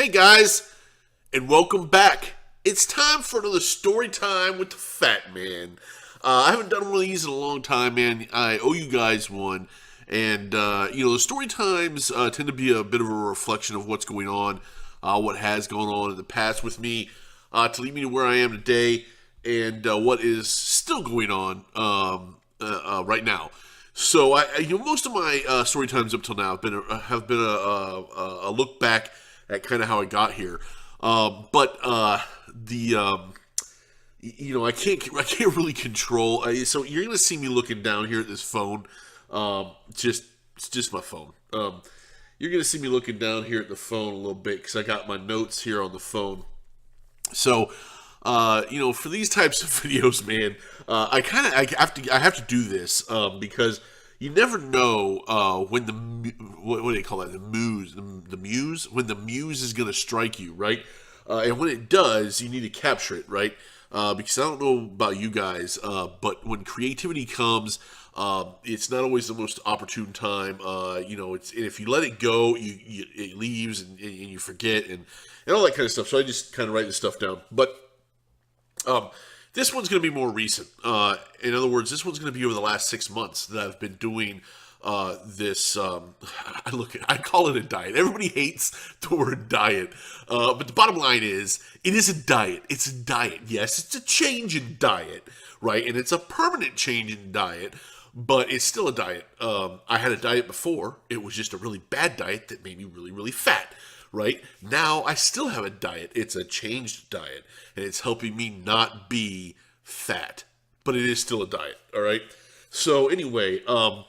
Hey guys, and welcome back. It's time for another story time with the Fat Man. I haven't done one of these in a long time, man. I owe you guys one. And, the story times tend to be a bit of a reflection of what's going on, what has gone on in the past with me, to lead me to where I am today, and what is still going on right now. So, most of my story times up till now have been a look back at kind of how I got here. But the I can't really control. So you're gonna see me looking down here at this phone. It's just my phone. You're gonna see me looking down here at the phone a little bit because I got my notes here on the phone. So, for these types of videos, man, I have to do this because you never know when what do they call that, the muse when the muse is going to strike you, right? And when it does, you need to capture it, right? Because I don't know about you guys, but when creativity comes, it's not always the most opportune time. It's, and if you let it go, it leaves and you forget and all that kind of stuff. So I just kind of write this stuff down. But this one's going to be more recent. In other words, this one's going to be over the last 6 months that I've been doing this. I call it a diet. Everybody hates the word diet, but the bottom line is, it is a diet. It's a diet. Yes, it's a change in diet, right? And it's a permanent change in diet, but it's still a diet. I had a diet before. It was just a really bad diet that made me really, really fat. Right? Now I still have a diet. It's a changed diet, and it's helping me not be fat, but it is still a diet. All right. So anyway, like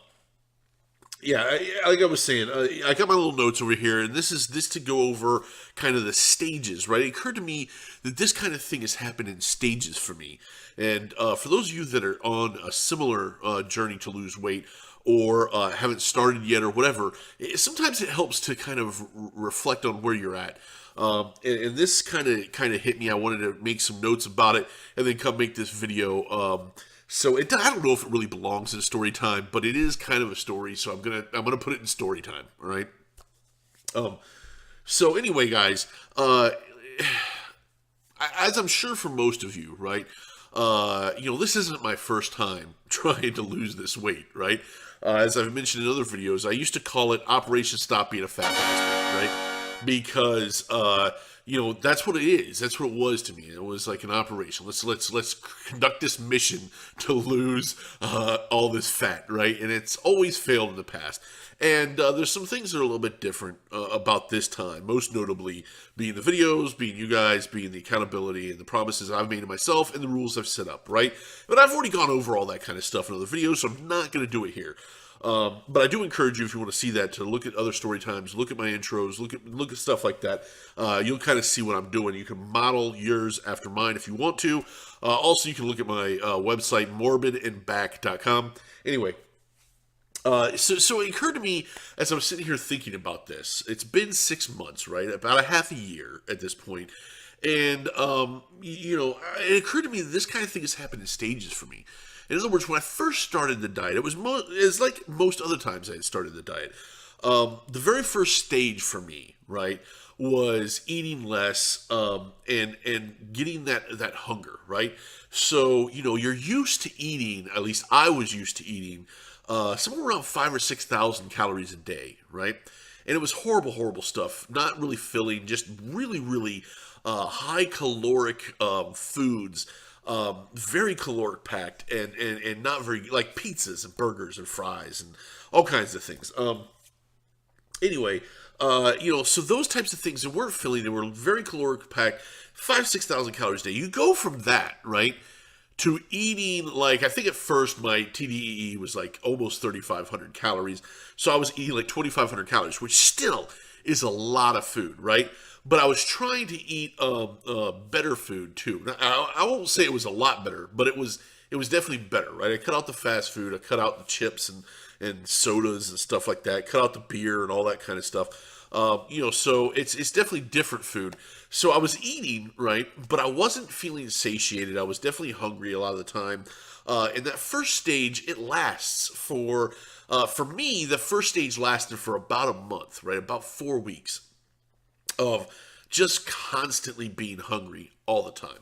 I was saying, I got my little notes over here, and this to go over kind of the stages. Right? It occurred to me that this kind of thing has happened in stages for me, and for those of you that are on a similar journey to lose weight, or haven't started yet, or whatever, sometimes it helps to kind of reflect on where you're at. And this kind of hit me. I wanted to make some notes about it, and then come make this video. So I don't know if it really belongs in story time, but it is kind of a story. So I'm gonna put it in story time. All right. So anyway, guys, as I'm sure for most of you, right? This isn't my first time trying to lose this weight, right? As I've mentioned in other videos, I used to call it Operation Stop Being a Fat Bastard, right? Because that's what it is. That's what it was to me. It was like an operation. Let's conduct this mission to lose all this fat, right? And it's always failed in the past. And there's some things that are a little bit different about this time, most notably being the videos, being you guys, being the accountability and the promises I've made to myself and the rules I've set up, right? But I've already gone over all that kind of stuff in other videos, so I'm not going to do it here. But I do encourage you, if you want to see that, to look at other story times, look at my intros, look at stuff like that. You'll kind of see what I'm doing. You can model yours after mine if you want to. Also, you can look at my website, morbidandback.com. Anyway, so it occurred to me as I was sitting here thinking about this. It's been 6 months, right? About a half a year at this point. And, it occurred to me that this kind of thing has happened in stages for me. In other words, when I first started the diet, it was like most other times I had started the diet. The very first stage for me, right, was eating less and getting that hunger, right? So, you're used to eating, at least I was used to eating, somewhere around 5,000 or 6,000 calories a day, right? And it was horrible, horrible stuff. Not really filling, just really, really high caloric foods. Very caloric packed and not very, like pizzas and burgers and fries and all kinds of things. So those types of things that weren't filling, they were very caloric packed, 6,000 calories a day. You go from that, right, to eating, like, I think at first my TDEE was like almost 3,500 calories. So I was eating like 2,500 calories, which still is a lot of food, right? But I was trying to eat better food too. Now, I won't say it was a lot better, but it was definitely better, right? I cut out the fast food, I cut out the chips and sodas and stuff like that, cut out the beer and all that kind of stuff. So it's definitely different food. So I was eating, right, but I wasn't feeling satiated. I was definitely hungry a lot of the time. And that first stage, it lasts for me, the first stage lasted for about a month, right, about 4 weeks of just constantly being hungry all the time.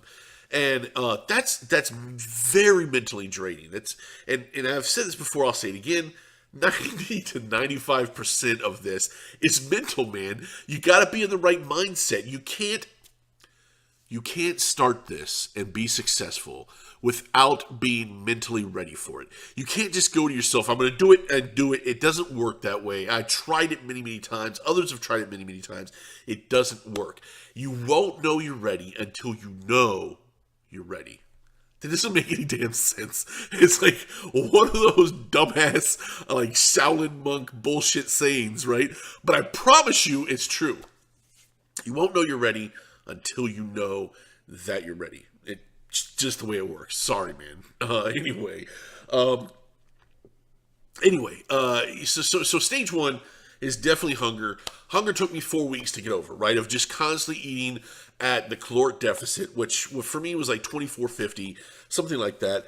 And that's very mentally draining. And I've said this before, I'll say it again. 90 to 95% of this is mental, man. You got to be in the right mindset. You can't start this and be successful without being mentally ready for it. You can't just go to yourself, I'm going to do it and do it. It doesn't work that way. I tried it many, many times. Others have tried it many, many times. It doesn't work. You won't know you're ready until you know you're ready. That doesn't make any damn sense. It's like one of those dumbass, like Shaolin monk bullshit sayings, right? But I promise you it's true. You won't know you're ready until you know that you're ready. It's just the way it works. Sorry, man. So stage one is definitely hunger. Hunger took me 4 weeks to get over, right? Of just constantly eating at the caloric deficit, which for me was like 2450, something like that.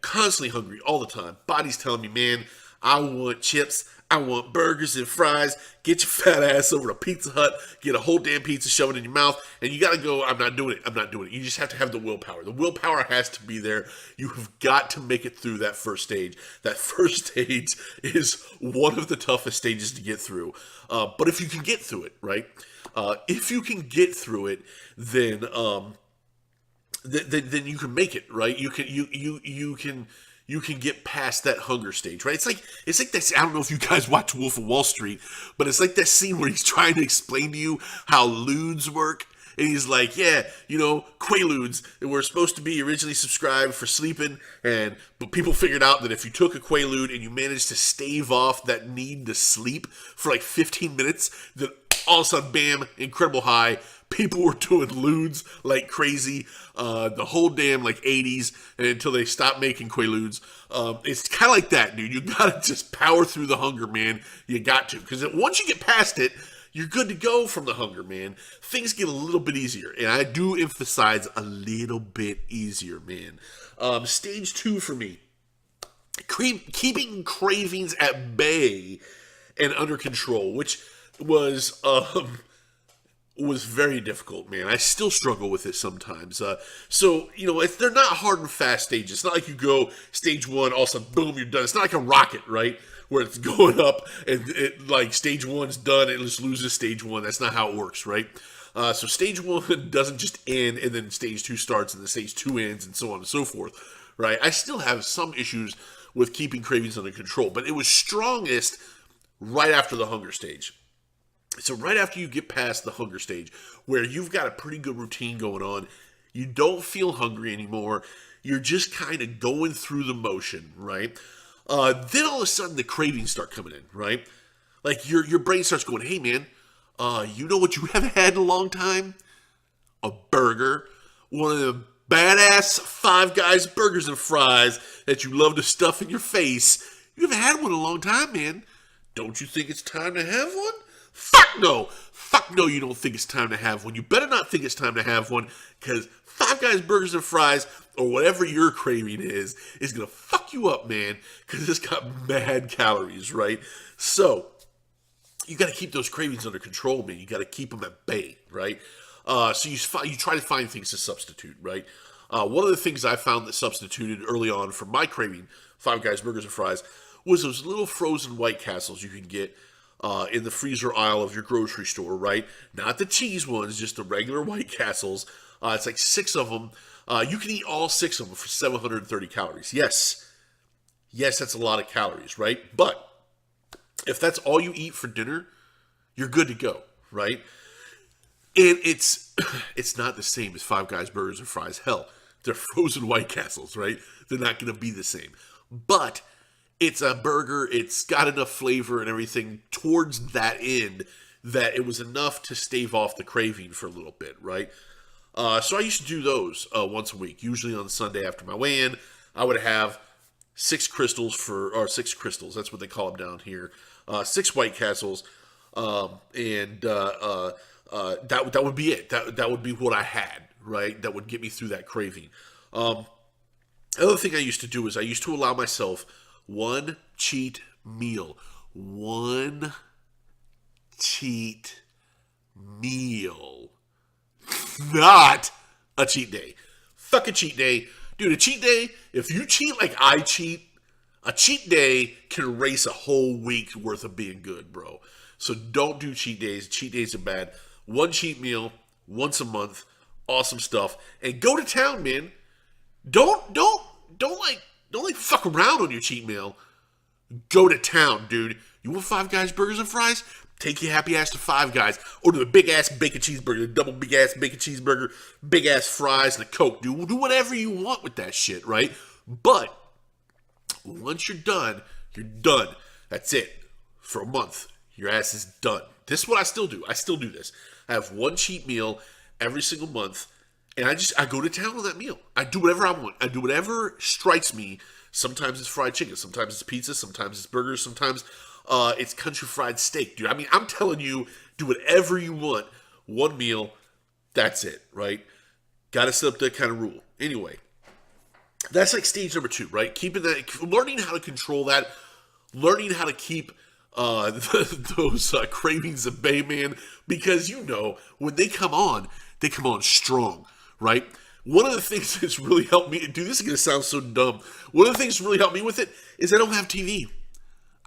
Constantly hungry all the time. Body's telling me, man, I want chips. I want burgers and fries. Get your fat ass over to Pizza Hut. Get a whole damn pizza, shove it in your mouth. And you got to go, I'm not doing it. I'm not doing it. You just have to have the willpower. The willpower has to be there. You have got to make it through that first stage. That first stage is one of the toughest stages to get through. But if you can get through it, right? If you can get through it, then you can make it, right? You can get past that hunger stage, right? It's like that. I don't know if you guys watch Wolf of Wall Street, but it's like that scene where he's trying to explain to you how ludes work. And he's like, yeah, Quaaludes were supposed to be originally subscribed for sleeping, but people figured out that if you took a Quaalude and you managed to stave off that need to sleep for like 15 minutes, then all of a sudden, bam, incredible high. People were doing ludes like crazy the whole damn like 80s and until they stopped making Quaaludes. It's kind of like that, dude. You got to just power through the hunger, man. You got to. Because once you get past it, you're good to go from the hunger, man. Things get a little bit easier. And I do emphasize a little bit easier, man. Stage 2 for me. Keeping cravings at bay and under control, which was very difficult, man. I still struggle with it sometimes. They're not hard and fast stages. It's not like you go stage 1, all of a sudden, boom, you're done. It's not like a rocket, right? Where it's going up and like stage 1's done, it just loses stage 1. That's not how it works, right? So stage 1 doesn't just end and then stage 2 starts and then stage 2 ends and so on and so forth, right? I still have some issues with keeping cravings under control, but it was strongest right after the hunger stage. So right after you get past the hunger stage, where you've got a pretty good routine going on, you don't feel hungry anymore, you're just kind of going through the motion, right? Then all of a sudden the cravings start coming in, right? Like your brain starts going, hey man, you know what you haven't had in a long time? A burger. One of the badass Five Guys burgers and fries that you love to stuff in your face. You haven't had one in a long time, man. Don't you think it's time to have one? Fuck no! Fuck no, you don't think it's time to have one. You better not think it's time to have one, because Five Guys burgers and fries, or whatever your craving is going to fuck you up, man, because it's got mad calories, right? So, you got to keep those cravings under control, man. You got to keep them at bay, right? So you try to find things to substitute, right? One of the things I found that substituted early on for my craving, Five Guys burgers and fries, was those little frozen White Castles you can get in the freezer aisle of your grocery store, right? Not the cheese ones, just the regular White Castles. It's like 6 of them. You can eat all 6 of them for 730 calories. Yes, that's a lot of calories, right? But if that's all you eat for dinner, you're good to go, right? And it's not the same as Five Guys burgers and fries. Hell, they're frozen White Castles, right? They're not going to be the same. But it's a burger. It's got enough flavor and everything towards that end that it was enough to stave off the craving for a little bit, right? So I used to do those once a week, usually on Sunday after my weigh-in. I would have 6 crystals that's what they call them down here. 6 White Castles, and that would be it. That would be what I had, right? That would get me through that craving. Another thing I used to do is I used to allow myself one cheat meal. One cheat meal not a cheat day. Fuck a cheat day. Dude, a cheat day, if you cheat like I cheat, a cheat day can erase a whole week's worth of being good, bro. So don't do cheat days. Cheat days are bad. One cheat meal once a month, awesome stuff. And go to town, man. Don't fuck around on your cheat meal. Go to town, dude. You want Five Guys burgers and fries? Take your happy ass to Five Guys. Order the big ass bacon cheeseburger, the double big ass bacon cheeseburger, big ass fries, and a Coke. Do whatever you want with that shit, right? But once you're done, you're done. That's it. For a month, your ass is done. This is what I still do. I still do this. I have one cheat meal every single month, and I go to town on that meal. I do whatever I want. I do whatever strikes me. Sometimes it's fried chicken. Sometimes it's pizza. Sometimes it's burgers. Sometimes it's country fried steak, dude. I mean, I'm telling you, do whatever you want. One meal, that's it, right? Got to set up that kind of rule. Anyway, that's like stage number 2, right? Keeping that, learning how to control that, learning how to keep those cravings at bay, man. Because when they come on strong, right? One of the things that's really helped me, dude, this is going to sound so dumb. One of the things that really helped me with it is I don't have TV.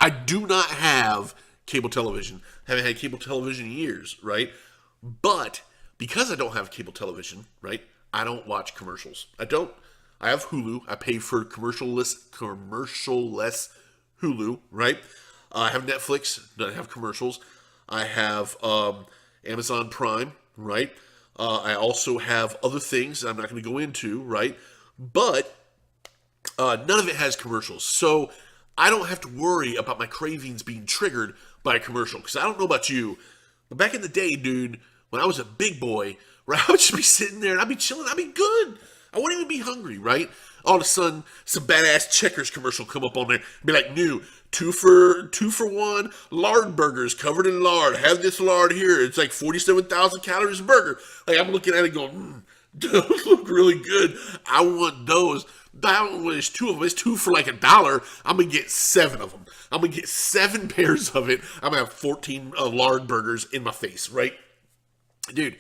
I do not have cable television. Haven't had cable television in years, right? But because I don't have cable television, right, I don't watch commercials. I don't. I have Hulu. I pay for commercial-less Hulu, right? I have Netflix. I have commercials. I have Amazon Prime, right? I also have other things I'm not going to go into, right? But none of it has commercials. So I don't have to worry about my cravings being triggered by a commercial. Because I don't know about you, but back in the day, dude, when I was a big boy, right, I would just be sitting there and I'd be chilling. I'd be good. I wouldn't even be hungry, right? All of a sudden, some badass Checkers commercial come up on there. Be like, new, 2 for 1 lard burgers covered in lard. Have this lard here. It's like 47,000 calories a burger. Like, I'm looking at it going, those look really good. I want those. But I don't want there's 2 of them. It's 2 for like $1. I'm going to get 7 of them. I'm going to get 7 pairs of it. I'm going to have 14 lard burgers in my face, right? Dude,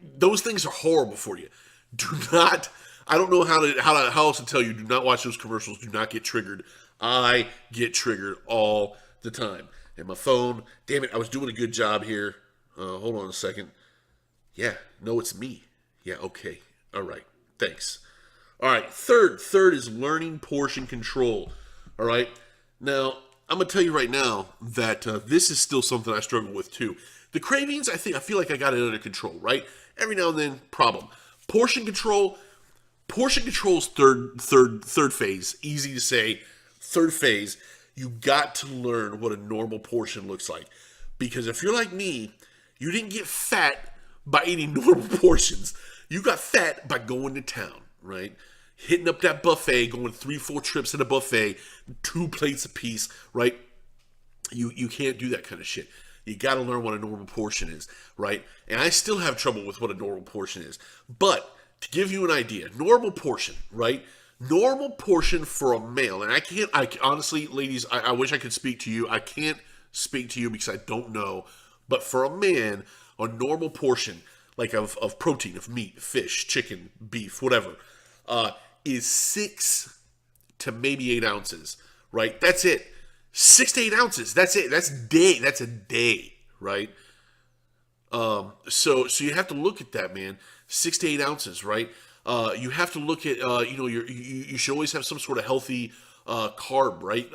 those things are horrible for you. Do not, I don't know how else to tell you, do not watch those commercials. Do not get triggered. I get triggered all the time. And my phone, damn it, I was doing a good job here. Hold on a second. Yeah, no, it's me. Yeah, okay. All right. Thanks. All right. Third is learning portion control. All right. Now, I'm going to tell you right now that this is still something I struggle with too. The cravings, I feel like I got it under control, right? Every now and then, problem. Portion control's third phase. Easy to say. Third phase, you got to learn what a normal portion looks like. Because if you're like me, you didn't get fat by eating normal portions. You got fat by going to town, right? Hitting up that buffet, going 3-4 trips at a buffet, 2 plates apiece, right? You can't do that kind of shit. You got to learn what a normal portion is, right? And I still have trouble with what a normal portion is. But to give you an idea, normal portion, right? Normal portion for a male, and I honestly, ladies, I wish I could speak to you. I can't speak to you because I don't know. But for a man, a normal portion, like of protein, of meat, fish, chicken, beef, whatever, is 6 to maybe 8 ounces, right? That's it. 6 to 8 ounces. That's it. That's a day, right? So you have to look at that, man. 6 to 8 ounces, right? You have to look at, you should always have some sort of healthy carb, right?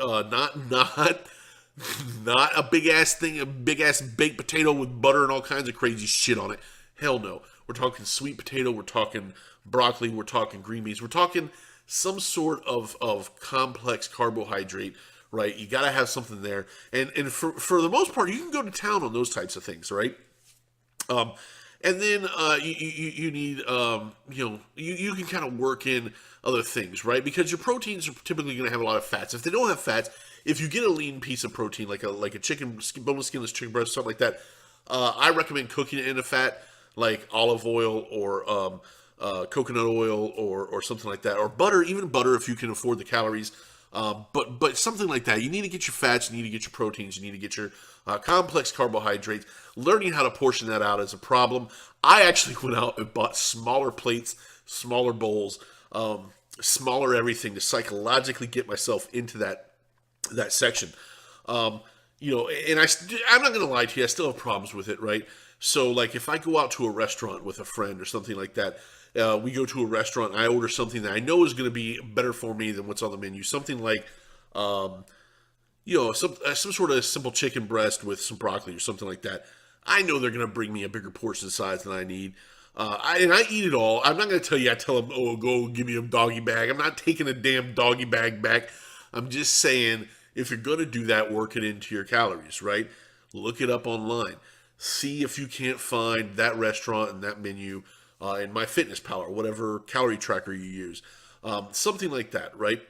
Not a big ass thing, a big ass baked potato with butter and all kinds of crazy shit on it. Hell no. We're talking sweet potato. We're talking broccoli. We're talking green beans. We're talking some sort of complex carbohydrate, right? You got to have something there. And for the most part, you can go to town on those types of things, right? And then you need, you can kind of work in other things, right? Because your proteins are typically going to have a lot of fats. If they don't have fats, if you get a lean piece of protein, like a chicken, boneless, skinless chicken breast, something like that, I recommend cooking it in a fat, like olive oil or coconut oil or something like that, or butter, even butter if you can afford the calories. But something like that, you need to get your fats, you need to get your proteins, you need to get your complex carbohydrates. Learning how to portion that out is a problem. I actually went out and bought smaller plates, smaller bowls, smaller everything to psychologically get myself into that section. And I'm not going to lie to you, I still have problems with it, right? So, like, if I go out to a restaurant with a friend or something like that, we go to a restaurant, I order something that I know is going to be better for me than what's on the menu. Something like, some sort of simple chicken breast with some broccoli or something like that. I know they're going to bring me a bigger portion size than I need. I eat it all. I'm not going to tell you, I tell them, oh, go give me a doggy bag. I'm not taking a damn doggy bag back. I'm just saying, if you're going to do that, work it into your calories, right? Look it up online. See if you can't find that restaurant and that menu in MyFitnessPal or whatever calorie tracker you use. Something like that, right?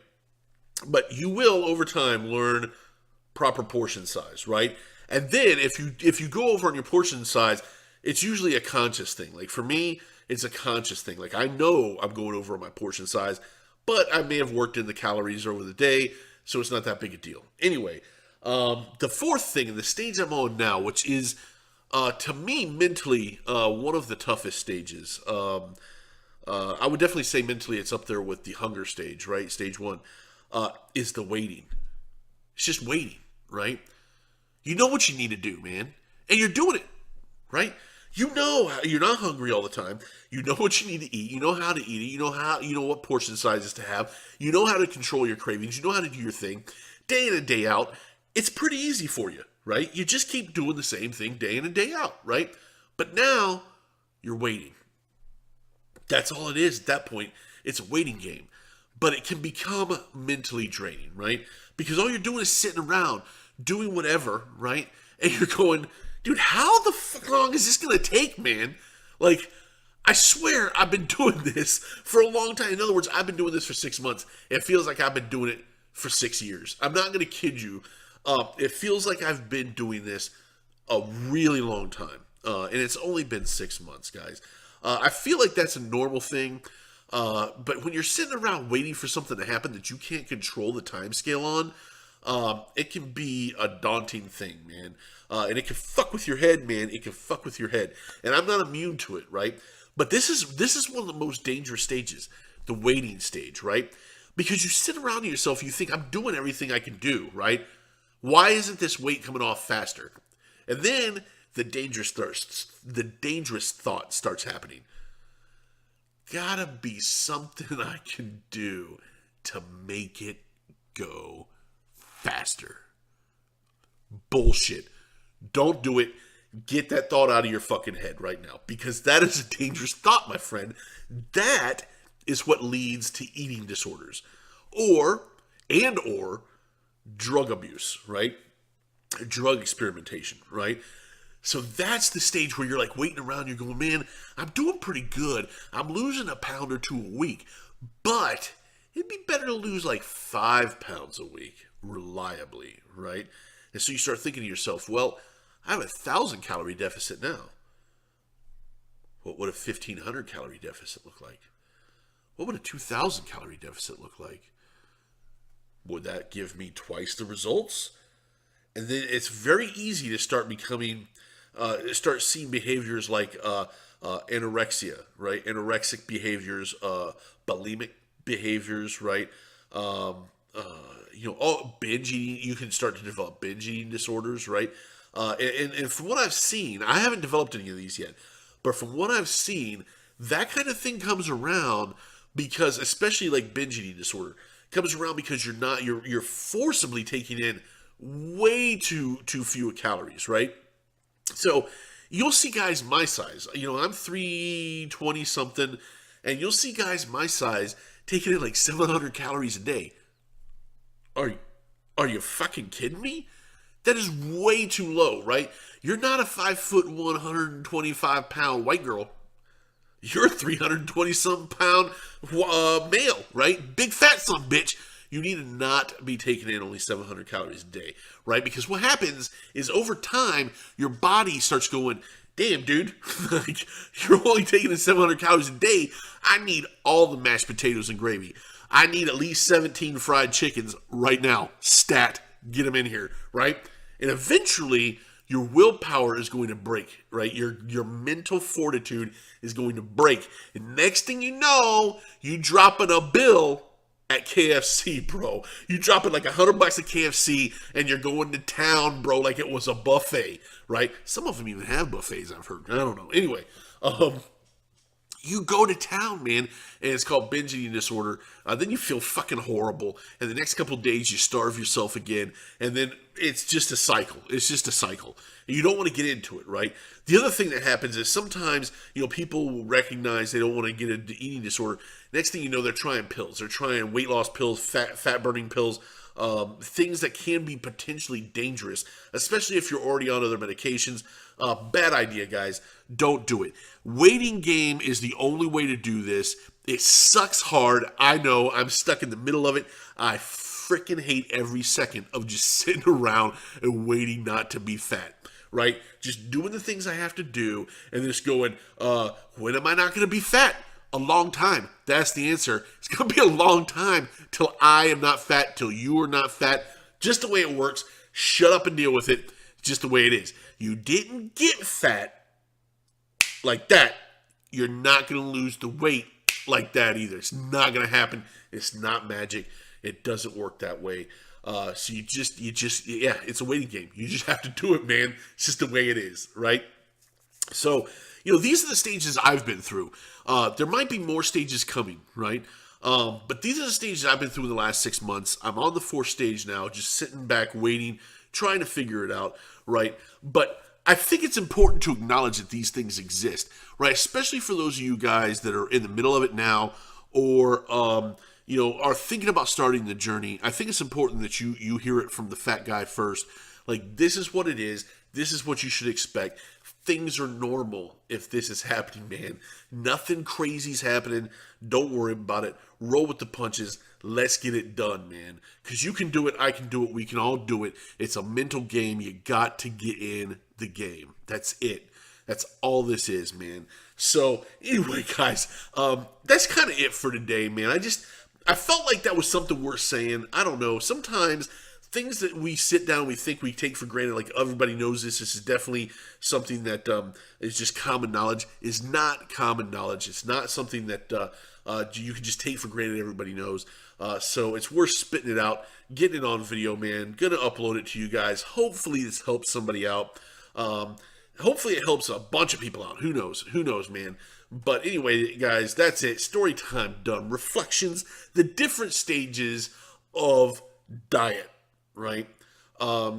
But you will, over time, learn proper portion size, right? And then if you go over on your portion size, it's usually a conscious thing. Like for me, it's a conscious thing. Like I know I'm going over on my portion size, but I may have worked in the calories over the day, so it's not that big a deal. Anyway, the fourth thing, in the stage I'm on now, which is to me mentally one of the toughest stages. I would definitely say mentally it's up there with the hunger stage, right? Stage 1 is the waiting. It's just waiting, right? You know what you need to do, man, and you're doing it, right? You know you're not hungry all the time. You know what you need to eat. You know how to eat it. You know what portion sizes to have. You know how to control your cravings. You know how to do your thing, day in and day out. It's pretty easy for you, right? You just keep doing the same thing day in and day out, right? But now you're waiting. That's all it is at that point. It's a waiting game. But it can become mentally draining, right? Because all you're doing is sitting around doing whatever, right? And you're going, dude, how the fuck long is this going to take, man? Like, I swear I've been doing this for a long time. In other words, I've been doing this for 6 months. It feels like I've been doing it for 6 years. I'm not going to kid you. It feels like I've been doing this a really long time. And it's only been 6 months, guys. I feel like that's a normal thing. But when you're sitting around waiting for something to happen that you can't control the time scale on, it can be a daunting thing, man. And it can fuck with your head, man. It can fuck with your head. And I'm not immune to it, right? But this is one of the most dangerous stages, the waiting stage, right? Because you sit around to yourself, you think, I'm doing everything I can do, right? Why isn't this weight coming off faster? And then the dangerous thought starts happening. Gotta be something I can do to make it go faster. Bullshit. Don't do it. Get that thought out of your fucking head right now, because that is a dangerous thought, my friend. That is what leads to eating disorders or drug abuse, right? Drug experimentation, right? So that's the stage where you're like waiting around, you're going, man, I'm doing pretty good. I'm losing a pound or two a week, but it'd be better to lose like 5 pounds a week reliably, right? And so you start thinking to yourself, well, I have 1,000 calorie deficit now. What would a 1,500 calorie deficit look like? What would a 2,000 calorie deficit look like? Would that give me twice the results? And then it's very easy to start start seeing behaviors like anorexia, right? Anorexic behaviors, bulimic behaviors, right? Binge eating. You can start to develop binge eating disorders, right? And from what I've seen, I haven't developed any of these yet, but from what I've seen, that kind of thing comes around because, especially like binge eating disorder, comes around because you're forcibly taking in way too few calories, right? So you'll see guys my size. I'm 320 something, and you'll see guys my size taking in like 700 calories a day. Are you fucking kidding me? That is way too low, right? You're not a 5'1", 125 pound white girl. You're a 320 something pound male, right? Big fat son bitch. You need to not be taking in only 700 calories a day, right? Because what happens is over time, your body starts going, damn, dude, like, you're only taking in 700 calories a day. I need all the mashed potatoes and gravy. I need at least 17 fried chickens right now. Stat. Get them in here, right? And eventually, your willpower is going to break, right? Your mental fortitude is going to break. And next thing you know, you dropping a bill at KFC, bro. You dropping like $100 at KFC and you're going to town, bro, like it was a buffet, right? Some of them even have buffets, I've heard. I don't know. Anyway, you go to town, man, and it's called binge eating disorder. Then you feel fucking horrible. And the next couple of days, you starve yourself again. And then it's just a cycle. It's just a cycle. And you don't want to get into it, right? The other thing that happens is sometimes, people will recognize they don't want to get into eating disorder. Next thing you know, they're trying pills. They're trying weight loss pills, fat burning pills, things that can be potentially dangerous, especially if you're already on other medications. Bad idea, guys. Don't do it. Waiting game is the only way to do this. It sucks hard. I know. I'm stuck in the middle of it. I freaking hate every second of just sitting around and waiting not to be fat, right? Just doing the things I have to do and just going, when am I not going to be fat? A long time. That's the answer. It's going to be a long time till I am not fat, till you are not fat. Just the way it works. Shut up and deal with it. Just the way it is. You didn't get fat like that. You're not going to lose the weight like that either. It's not going to happen. It's not magic. It doesn't work that way. So yeah, it's a waiting game. You just have to do it, man. It's just the way it is, right? So, these are the stages I've been through. There might be more stages coming, right? But these are the stages I've been through in the last 6 months. I'm on the 4th stage now, just sitting back, waiting, trying to figure it out, right? But I think it's important to acknowledge that these things exist, right? Especially for those of you guys that are in the middle of it now or, are thinking about starting the journey. I think it's important that you hear it from the fat guy first. Like, this is what it is. This is what you should expect. Things are normal if this is happening, man. Nothing crazy's happening. Don't worry about it. Roll with the punches. Let's get it done, man. Because you can do it. I can do it. We can all do it. It's a mental game. You got to get in the game. That's it. That's all this is, man. So, anyway, guys, that's kind of it for today, man. I felt like that was something worth saying. I don't know. Sometimes things that we sit down, we think we take for granted, like everybody knows this is definitely something that is just common knowledge, is not common knowledge. It's not something that you can just take for granted everybody knows. So it's worth spitting it out, getting it on video, man. Gonna upload it to you guys. Hopefully this helps somebody out. Hopefully it helps a bunch of people out. Who knows? Who knows, man? But anyway, guys, that's it. Story time done. Reflections, the different stages of diet. Right?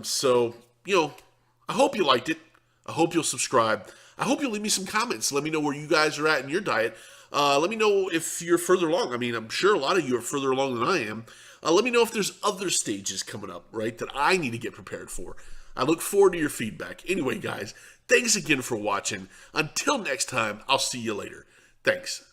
So, I hope you liked it. I hope you'll subscribe. I hope you'll leave me some comments. Let me know where you guys are at in your diet. Let me know if you're further along. I mean, I'm sure a lot of you are further along than I am. Let me know if there's other stages coming up, right, that I need to get prepared for. I look forward to your feedback. Anyway, guys, thanks again for watching. Until next time, I'll see you later. Thanks.